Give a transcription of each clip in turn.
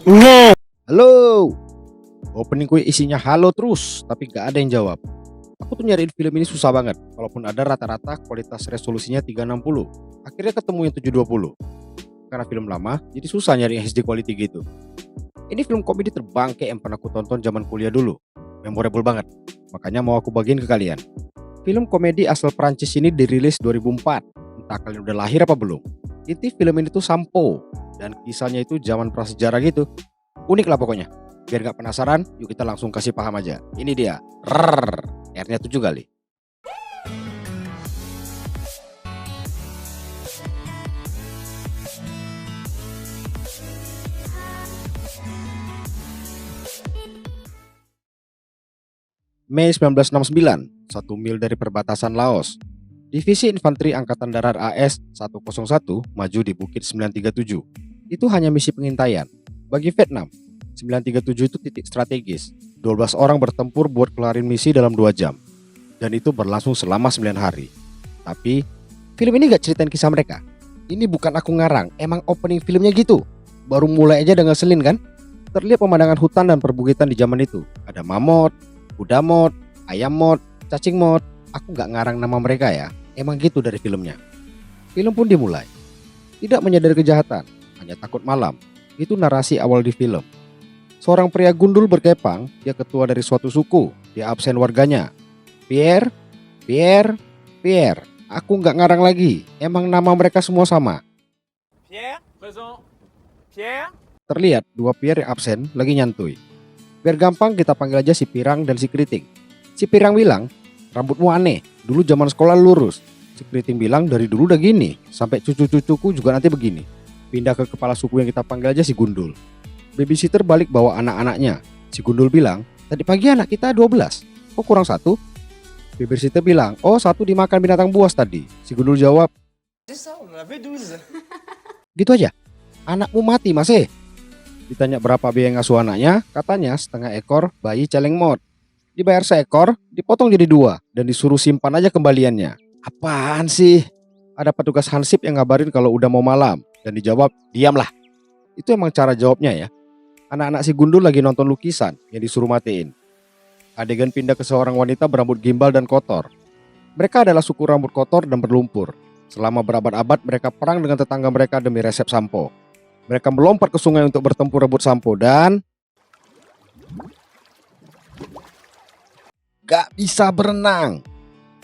Halo, opening gue isinya halo terus, tapi gak ada yang jawab. Aku tuh nyariin film ini susah banget, walaupun ada rata-rata kualitas resolusinya 360. Akhirnya ketemu yang 720. Karena film lama, jadi susah nyari HD quality gitu. Ini film komedi terbangke yang pernah aku tonton zaman kuliah dulu. Memorable banget, makanya mau aku bagiin ke kalian. Film komedi asal Prancis ini dirilis 2004. Entah kalian udah lahir apa belum. Inti film ini tuh Sampo, dan kisahnya itu zaman prasejarah gitu. Unik lah pokoknya. Biar gak penasaran, yuk kita langsung kasih paham aja. Ini dia. Rrrr. R-nya 7 kali. Mei 1969, 1 mil dari perbatasan Laos. Divisi Infanteri Angkatan Darat AS-101 maju di Bukit 937. Itu hanya misi pengintaian. Bagi Vietnam, 937 itu titik strategis. 12 orang bertempur buat kelarin misi dalam 2 jam. Dan itu berlangsung selama 9 hari. Tapi, film ini gak ceritain kisah mereka. Ini bukan aku ngarang, emang opening filmnya gitu. Baru mulai aja dengan ngeselin kan? Terlihat pemandangan hutan dan perbukitan di zaman itu. Ada mamut, kuda mod, ayam mod, cacing mod. Aku gak ngarang nama mereka ya. Emang gitu dari filmnya. Film pun dimulai. Tidak menyadari kejahatan, hanya takut malam. Itu narasi awal di film. Seorang pria gundul berkepang, dia ketua dari suatu suku. Dia absen warganya. Pierre, Pierre, Pierre. Aku gak ngarang lagi. Emang nama mereka semua sama. Pierre, présent. Pierre. Terlihat 2 Pierre yang absen lagi nyantui. Biar gampang kita panggil aja si Pirang dan si Keriting. Si Pirang bilang, rambutmu aneh, dulu zaman sekolah lurus. Si Keriting bilang dari dulu udah gini, sampai cucu-cucuku juga nanti begini. Pindah ke kepala suku yang kita panggil aja si Gundul. Babysitter balik bawa anak-anaknya. Si Gundul bilang, tadi pagi anak kita 12, kok kurang 1? Babysitter bilang, oh 1 dimakan binatang buas tadi. Si Gundul jawab, C'est ça, on en avait 12. gitu aja, anakmu mati masih. Ditanya berapa biaya ngasuh anaknya, katanya setengah ekor bayi celeng mod. Dibayar seekor, dipotong jadi 2, dan disuruh simpan aja kembaliannya. Apaan sih? Ada petugas hansip yang ngabarin kalau udah mau malam, dan dijawab, diamlah. Itu emang cara jawabnya ya. Anak-anak si Gundul lagi nonton lukisan yang disuruh matiin. Adegan pindah ke seorang wanita berambut gimbal dan kotor. Mereka adalah suku rambut kotor dan berlumpur. Selama berabad-abad mereka perang dengan tetangga mereka demi resep sampo. Mereka melompat ke sungai untuk bertempur rebut sampo dan gak bisa berenang.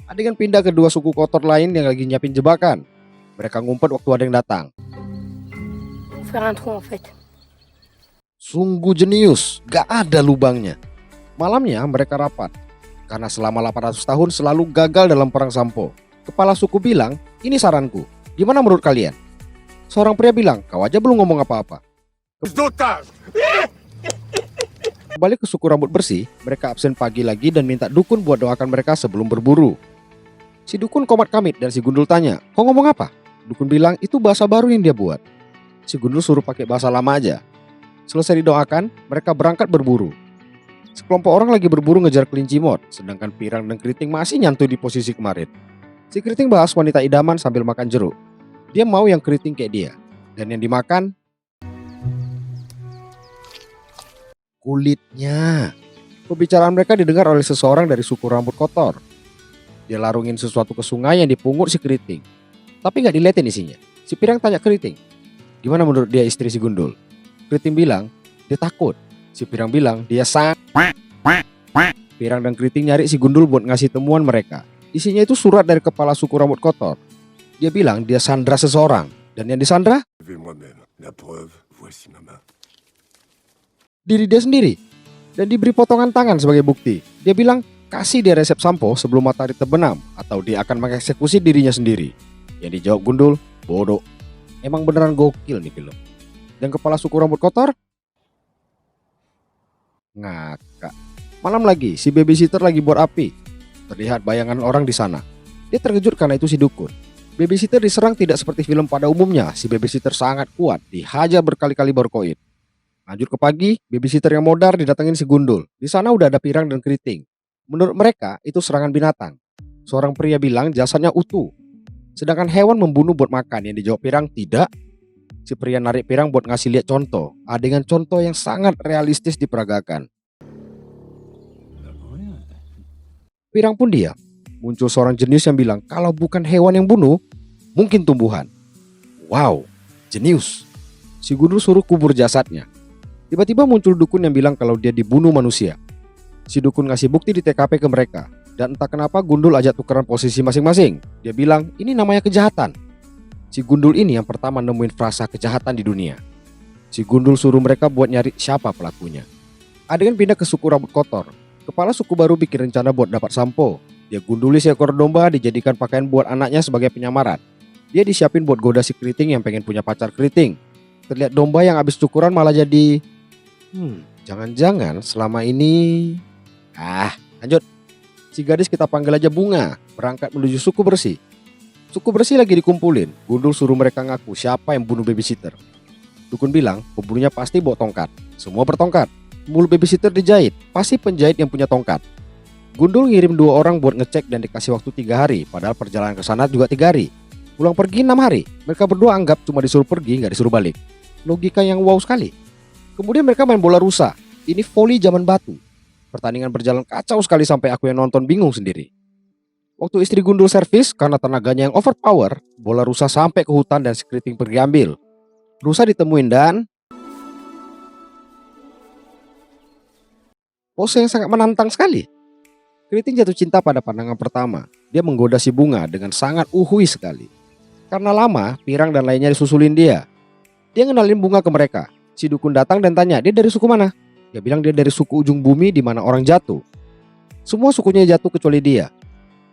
Adegan pindah ke 2 suku kotor lain yang lagi nyiapin jebakan. Mereka ngumpet waktu ada yang datang. Faire un trou en fait. Sungguh jenius, gak ada lubangnya. Malamnya mereka rapat. Karena selama 800 tahun selalu gagal dalam perang sampo. Kepala suku bilang, ini saranku, gimana menurut kalian? Seorang pria bilang, kau aja belum ngomong apa-apa. Kembali ke suku rambut bersih, mereka absen pagi lagi dan minta dukun buat doakan mereka sebelum berburu. Si dukun komat kamit dan si Gundul tanya, kau ngomong apa? Dukun bilang, itu bahasa baru yang dia buat. Si Gundul suruh pakai bahasa lama aja. Selesai didoakan, mereka berangkat berburu. Sekelompok orang lagi berburu ngejar kelinci mod, sedangkan Pirang dan Keriting masih nyantui di posisi kemarin. Si Keriting bahas wanita idaman sambil makan jeruk. Dia mau yang keriting kayak dia. Dan yang dimakan kulitnya. Pembicaraan mereka didengar oleh seseorang dari suku rambut kotor. Dia larungin sesuatu ke sungai yang dipungut si Keriting. Tapi gak diliatin isinya. Si Pirang tanya Keriting, gimana menurut dia istri si Gundul? Keriting bilang, dia takut. Si Pirang bilang, dia Pirang dan Keriting nyari si Gundul buat ngasih temuan mereka. Isinya itu surat dari kepala suku rambut kotor. Dia bilang dia sandra seseorang. Dan yang disandra? Moi-même. La preuve, voici ma main. Diri dia sendiri. Dan diberi potongan tangan sebagai bukti. Dia bilang kasih dia resep sampo sebelum matahari terbenam. Atau dia akan mengeksekusi dirinya sendiri. Yang dijawab Gundul, bodoh. Emang beneran gokil nih film. Dan kepala suku rambut kotor? Ngakak. Malam lagi si babysitter lagi buat api. Terlihat bayangan orang di sana. Dia terkejut karena itu si dukun. Babysitter diserang tidak seperti film pada umumnya. Si babysitter sangat kuat, dihajar berkali-kali baru koin. Lanjut ke pagi, babysitter yang modar didatengin si Gundul. Di sana udah ada Pirang dan Keriting. Menurut mereka itu serangan binatang. Seorang pria bilang jasadnya utuh. Sedangkan hewan membunuh buat makan. Yang dijawab Pirang tidak. Si pria narik Pirang buat ngasih lihat contoh, adegan contoh yang sangat realistis diperagakan. Pirang pun diam. Muncul seorang jenius yang bilang kalau bukan hewan yang bunuh, mungkin tumbuhan. Wow, jenius. Si Gundul suruh kubur jasadnya. Tiba-tiba muncul dukun yang bilang kalau dia dibunuh manusia. Si dukun ngasih bukti di TKP ke mereka. Dan entah kenapa Gundul ajak tukeran posisi masing-masing. Dia bilang ini namanya kejahatan. Si Gundul ini yang pertama nemuin frasa kejahatan di dunia. Si Gundul suruh mereka buat nyari siapa pelakunya. Adegan pindah ke suku rambut kotor. Kepala suku baru bikin rencana buat dapat sampo. Dia gunduli seekor domba dijadikan pakaian buat anaknya sebagai penyamaran. Dia disiapin buat goda si keriting yang pengen punya pacar keriting. Terlihat domba yang habis cukuran malah jadi jangan-jangan selama ini lanjut. Si gadis kita panggil aja Bunga berangkat menuju suku bersih. Suku bersih lagi dikumpulin. Gundul suruh mereka ngaku siapa yang bunuh babysitter. Dukun bilang pembunuhnya pasti bawa tongkat. Semua bertongkat. Mulut babysitter dijahit. Pasti penjahit yang punya tongkat. Gundul ngirim 2 orang buat ngecek dan dikasih waktu 3 hari. Padahal perjalanan ke sana juga 3 hari. Pulang pergi 6 hari. Mereka berdua anggap cuma disuruh pergi gak disuruh balik. Logika yang wow sekali. Kemudian mereka main bola rusa. Ini voli zaman batu. Pertandingan berjalan kacau sekali sampai aku yang nonton bingung sendiri. Waktu istri Gundul servis karena tenaganya yang overpower, bola rusa sampai ke hutan dan si keriting pergi ambil. Rusa ditemuin dan pose yang sangat menantang sekali. Keriting jatuh cinta pada pandangan pertama. Dia menggoda si Bunga dengan sangat uhui sekali. Karena lama, Pirang dan lainnya disusulin dia. Dia ngenalin Bunga ke mereka. Si dukun datang dan tanya dia dari suku mana. Dia bilang dia dari suku ujung bumi di mana orang jatuh. Semua sukunya jatuh kecuali dia.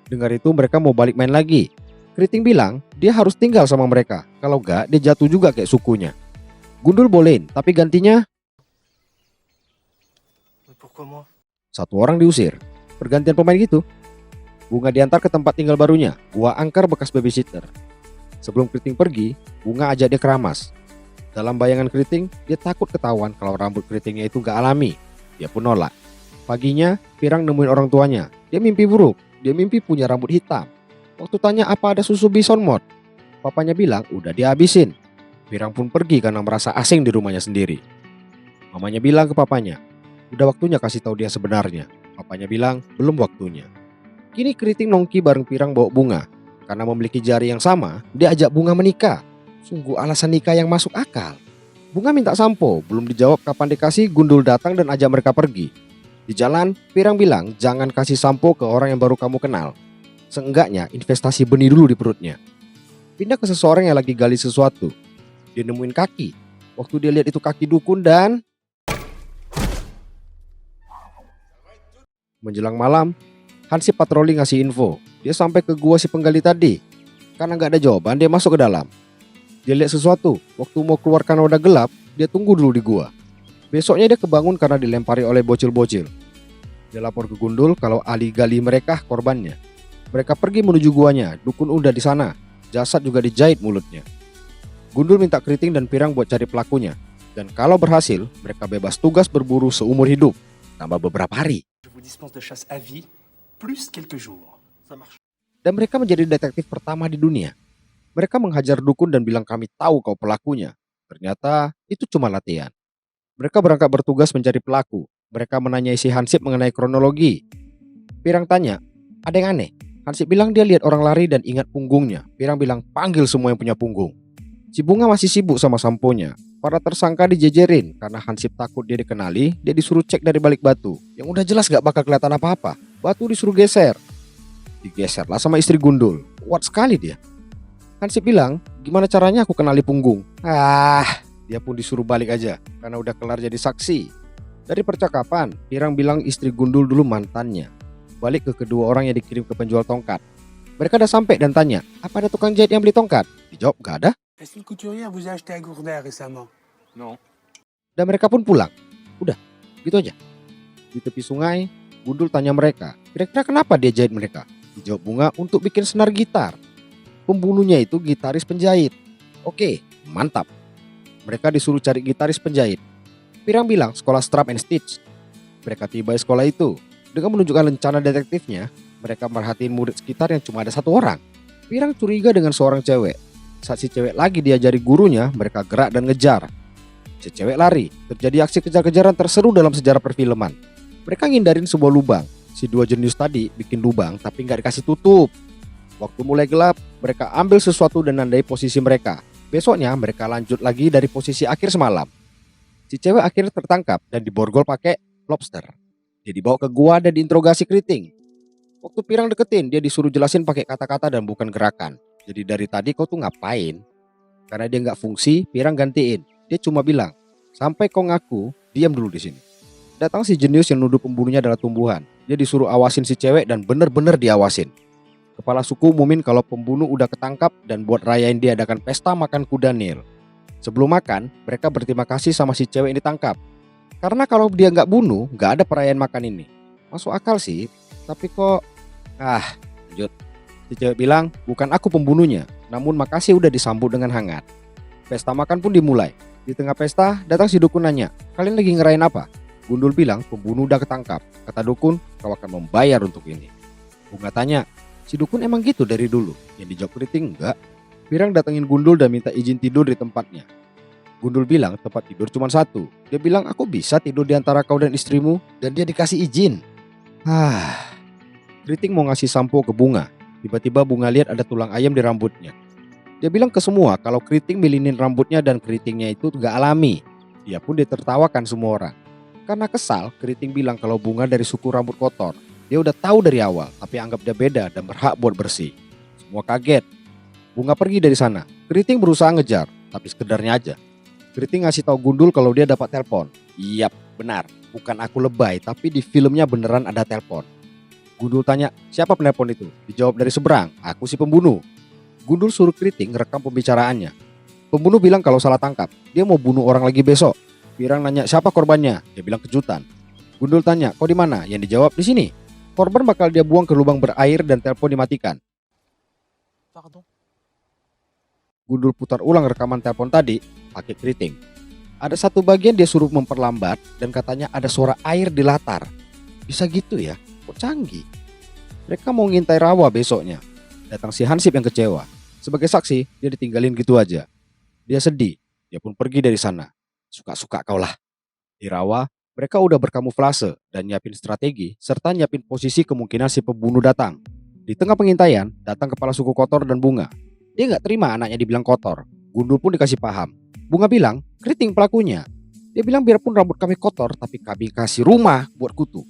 Dengar itu mereka mau balik main lagi. Keriting bilang dia harus tinggal sama mereka. Kalau enggak dia jatuh juga kayak sukunya. Gundul bolehin tapi gantinya satu orang diusir. Pergantian pemain gitu. Bunga diantar ke tempat tinggal barunya, gua angker bekas babysitter. Sebelum Keriting pergi, Bunga ajak dia keramas. Dalam bayangan Keriting, dia takut ketahuan kalau rambut Keritingnya itu gak alami. Dia pun nolak. Paginya, Pirang nemuin orang tuanya. Dia mimpi buruk. Dia mimpi punya rambut hitam. Waktu tanya apa ada susu bison mod, papanya bilang udah dihabisin. Pirang pun pergi karena merasa asing di rumahnya sendiri. Mamanya bilang ke papanya, udah waktunya kasih tahu dia sebenarnya. Papanya bilang belum waktunya. Kini Keriting nongki bareng Pirang bawa Bunga. Karena memiliki jari yang sama, dia ajak Bunga menikah. Sungguh alasan nikah yang masuk akal. Bunga minta sampo, belum dijawab kapan dikasih, Gundul datang dan ajak mereka pergi. Di jalan, Pirang bilang jangan kasih sampo ke orang yang baru kamu kenal. Seenggaknya investasi benih dulu di perutnya. Pindah ke seseorang yang lagi gali sesuatu. Dia nemuin kaki. Waktu dia lihat itu kaki dukun dan menjelang malam, Hansip patroli ngasih info. Dia sampai ke gua si penggali tadi. Karena gak ada jawaban, dia masuk ke dalam. Dia lihat sesuatu. Waktu mau keluar karena udah gelap, dia tunggu dulu di gua. Besoknya dia kebangun karena dilempari oleh bocil-bocil. Dia lapor ke Gundul kalau ahli gali mereka korbannya. Mereka pergi menuju guanya. Dukun udah di sana. Jasad juga dijahit mulutnya. Gundul minta Keriting dan Pirang buat cari pelakunya. Dan kalau berhasil, mereka bebas tugas berburu seumur hidup. Tambah beberapa hari. Dan mereka menjadi detektif pertama di dunia. Mereka menghajar dukun dan bilang kami tahu kau pelakunya. Ternyata itu cuma latihan. Mereka berangkat bertugas mencari pelaku. Mereka menanyai si Hansip mengenai kronologi. Pirang tanya, ada yang aneh? Hansip bilang dia lihat orang lari dan ingat punggungnya. Pirang bilang panggil semua yang punya punggung. Si Bunga masih sibuk sama samponya. Para tersangka dijejerin karena Hansip takut dia dikenali. Dia disuruh cek dari balik batu. Yang udah jelas gak bakal kelihatan apa-apa. Batu disuruh geser. Digeserlah sama istri Gundul. Kuat sekali dia. Hansip bilang, gimana caranya aku kenali punggung? Dia pun disuruh balik aja karena udah kelar jadi saksi. Dari percakapan, Pirang bilang istri Gundul dulu mantannya. Balik ke kedua orang yang dikirim ke penjual tongkat. Mereka udah sampai dan tanya, apa ada tukang jahit yang beli tongkat? Dijawab, gak ada. Dan mereka pun pulang. Udah, gitu aja. Di tepi sungai, Gundul tanya mereka, kira-kira kenapa dia jahit mereka? Dijawab Bunga untuk bikin senar gitar. Pembunuhnya itu gitaris penjahit. Oke, mantap. Mereka disuruh cari gitaris penjahit. Pirang bilang sekolah Strap and Stitch. Mereka tiba di sekolah itu. Dengan menunjukkan rencana detektifnya, mereka merhatiin murid sekitar yang cuma ada 1 orang. Pirang curiga dengan seorang cewek. saat si cewek lagi diajari gurunya, mereka gerak dan ngejar. Si cewek lari, terjadi aksi kejar-kejaran terseru dalam sejarah perfilman. Mereka ngindarin sebuah lubang. Si dua jenius tadi bikin lubang tapi nggak dikasih tutup. Waktu mulai gelap, mereka ambil sesuatu dan nandai posisi mereka. Besoknya mereka lanjut lagi dari posisi akhir semalam. Si cewek akhirnya tertangkap dan diborgol pakai lobster. Dia dibawa ke gua dan diinterogasi keriting. Waktu Pirang deketin, dia disuruh jelasin pakai kata-kata dan bukan gerakan. Jadi dari tadi kau tuh ngapain? Karena dia nggak fungsi, Pirang gantiin. Dia cuma bilang, sampai kau ngaku, diam dulu di sini. Datang si jenius yang nuduh pembunuhnya adalah tumbuhan. Dia disuruh awasin si cewek dan bener-bener diawasin. Kepala suku umumin kalau pembunuh udah ketangkap dan buat rayain diadakan pesta makan kuda Nil. Sebelum makan, mereka berterima kasih sama si cewek yang ditangkap. Karena kalau dia nggak bunuh, nggak ada perayaan makan ini. Masuk akal sih, tapi kok... lanjut. Si cewek bilang, bukan aku pembunuhnya, namun makasih udah disambut dengan hangat. Pesta makan pun dimulai. Di tengah pesta, datang si dukun nanya, kalian lagi ngerayain apa? Gundul bilang, pembunuh udah ketangkap. Kata dukun, kau akan membayar untuk ini. Bunga tanya, si dukun emang gitu dari dulu? Yang dijawab keriting, enggak. Pirang datengin Gundul dan minta izin tidur di tempatnya. Gundul bilang tempat tidur cuma satu. Dia bilang, aku bisa tidur di antara kau dan istrimu, dan dia dikasih izin. Keriting mau ngasih sampo ke Bunga. Tiba-tiba Bunga lihat ada tulang ayam di rambutnya. Dia bilang ke semua kalau keriting milinin rambutnya dan keritingnya itu gak alami. Dia pun ditertawakan semua orang. Karena kesal, keriting bilang kalau Bunga dari suku rambut kotor. Dia udah tahu dari awal, tapi anggap dia beda dan berhak buat bersih. Semua kaget. Bunga pergi dari sana. Keriting berusaha ngejar, tapi sekedarnya aja. Keriting ngasih tahu Gundul kalau dia dapat telepon. Yap, benar. Bukan aku lebay, tapi di filmnya beneran ada telepon. Gundul tanya, siapa penelpon itu? Dijawab dari seberang, aku si pembunuh. Gundul suruh keriting rekam pembicaraannya. Pembunuh bilang kalau salah tangkap, dia mau bunuh orang lagi besok. Pirang nanya siapa korbannya, dia bilang kejutan. Gundul tanya, kau di mana? Yang dijawab di sini. Korban bakal dia buang ke lubang berair dan telepon dimatikan. Pardon. Gundul putar ulang rekaman telepon tadi pakai keriting. Ada satu bagian dia suruh memperlambat dan katanya ada suara air di latar. Bisa gitu ya? Kok canggih? Mereka mau ngintai rawa besoknya. Datang si Hansip yang kecewa. Sebagai saksi, dia ditinggalin gitu aja. Dia sedih. Dia pun pergi dari sana. Suka-suka kau lah. Di rawa, mereka udah berkamuflase dan nyiapin strategi serta nyiapin posisi kemungkinan si pembunuh datang. Di tengah pengintaian, datang kepala suku Kotor dan Bunga. Dia nggak terima anaknya dibilang kotor. Gundul pun dikasih paham. Bunga bilang, keriting pelakunya. Dia bilang biarpun rambut kami kotor, tapi kami kasih rumah buat kutu.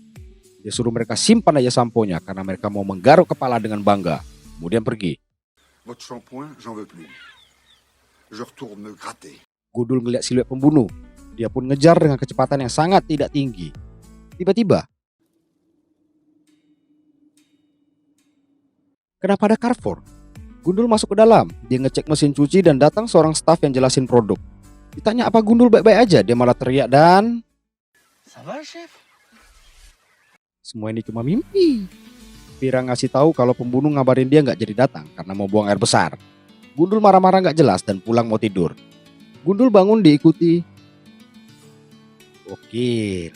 Dia suruh mereka simpan aja samponya karena mereka mau menggaruk kepala dengan bangga. Kemudian pergi. Votre shampoing, j'en veux plus. Je retourne me gratter. Gundul ngeliat siluet pembunuh. Dia pun ngejar dengan kecepatan yang sangat tidak tinggi. Tiba-tiba, kenapa ada Carrefour? Gundul masuk ke dalam. Dia ngecek mesin cuci dan datang seorang staf yang jelasin produk. Ditanya apa Gundul baik-baik aja. Dia malah teriak dan... Ça va, chef? Semua ini cuma mimpi. Pirang ngasih tahu kalau pembunuh ngabarin dia nggak jadi datang karena mau buang air besar. Gundul marah-marah nggak jelas dan pulang mau tidur. Gundul bangun diikuti. Oke.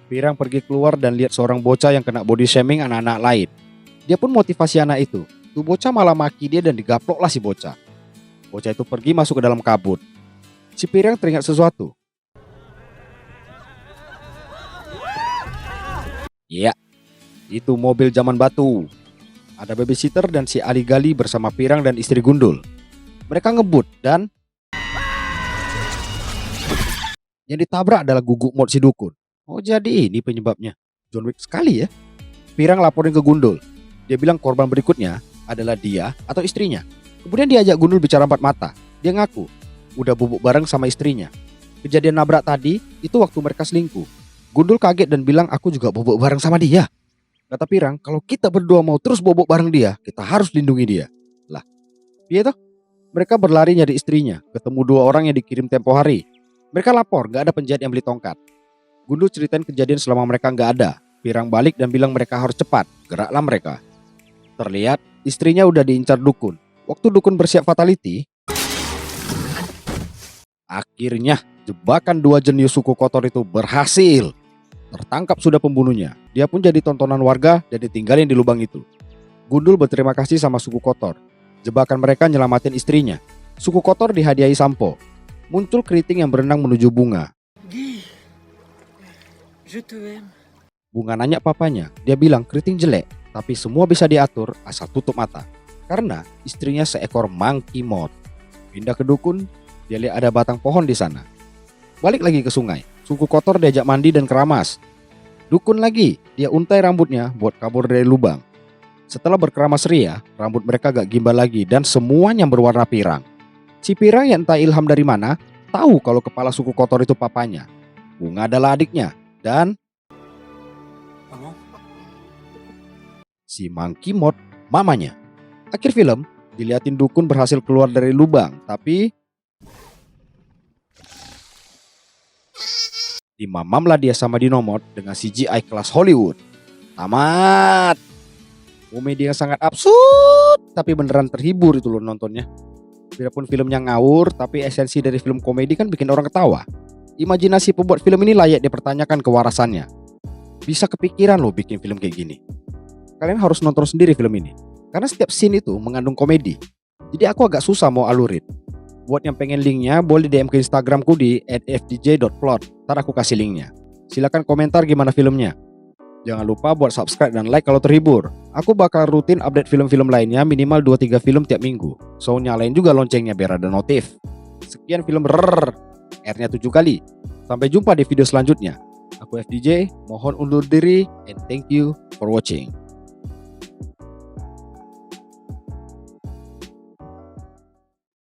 Pirang pergi keluar dan lihat seorang bocah yang kena body shaming anak-anak lain. Dia pun motivasi anak itu. Tuh bocah malah maki dia dan digaploklah si bocah. Bocah itu pergi masuk ke dalam kabut. Si Pirang teringat sesuatu. Iya. Itu mobil zaman batu. Ada babysitter dan si Ali Gali bersama Pirang dan istri Gundul. Mereka ngebut dan yang ditabrak adalah guguk mod si dukun. Oh jadi ini penyebabnya. John Wick sekali ya. Pirang laporin ke Gundul. Dia bilang korban berikutnya adalah dia atau istrinya. Kemudian dia ajak Gundul bicara empat mata. Dia ngaku udah bubuk bareng sama istrinya. Kejadian nabrak tadi itu waktu mereka selingkuh. Gundul kaget dan bilang aku juga bubuk bareng sama dia. Kata Pirang, kalau kita berdua mau terus bobok bareng dia, kita harus lindungi dia. Lah, iya toh? Mereka berlari nyari istrinya, ketemu dua orang yang dikirim tempo hari. Mereka lapor, gak ada penjahat yang beli tongkat. Gundul ceritain kejadian selama mereka gak ada. Pirang balik dan bilang mereka harus cepat, geraklah mereka. Terlihat, istrinya udah diincar dukun. Waktu dukun bersiap fatality, akhirnya jebakan dua jenius suku Kotor itu berhasil. Tertangkap sudah pembunuhnya. Dia pun jadi tontonan warga dan ditinggalin di lubang itu. Gundul berterima kasih sama suku Kotor. Jebakan mereka nyelamatin istrinya. Suku kotor dihadiahi sampo. Muncul keriting yang berenang menuju bunga. Guy, je te aime. Bunga nanya papanya, dia bilang keriting jelek, tapi semua bisa diatur asal tutup mata. Karena istrinya seekor monkey moth. Pindah ke dukun, dia lihat ada batang pohon di sana. Balik lagi ke sungai, suku kotor diajak mandi dan keramas. Dukun lagi, dia untai rambutnya buat kabur dari lubang. Setelah berkeramas ria, rambut mereka gak gimbal lagi dan semuanya berwarna pirang. Si pirang yang entah ilham dari mana, tahu kalau kepala suku kotor itu papanya. Bunga adalah adiknya, dan Maman? si monkey moth mamanya. Akhir film, dilihatin dukun berhasil keluar dari lubang, tapi dimamamlah dia sama Dinomod dengan CGI kelas Hollywood. Tamat. Komedi yang sangat absurd, tapi beneran terhibur itu loh nontonnya. Biarpun filmnya ngawur, tapi esensi dari film komedi kan bikin orang ketawa. Imajinasi pembuat film ini layak dipertanyakan kewarasannya. Bisa kepikiran loh bikin film kayak gini. Kalian harus nonton sendiri film ini, karena setiap scene itu mengandung komedi. Jadi aku agak susah mau alurin. Buat yang pengen linknya, boleh DM ke Instagramku di @fdj.plot. Ntar aku kasih linknya. Silakan komentar gimana filmnya. Jangan lupa buat subscribe dan like kalau terhibur. Aku bakal rutin update film-film lainnya minimal 2-3 film tiap minggu. So nyalain juga loncengnya biar ada notif. Sekian film R-nya 7 kali. Sampai jumpa di video selanjutnya. Aku FDJ, mohon undur diri and thank you for watching.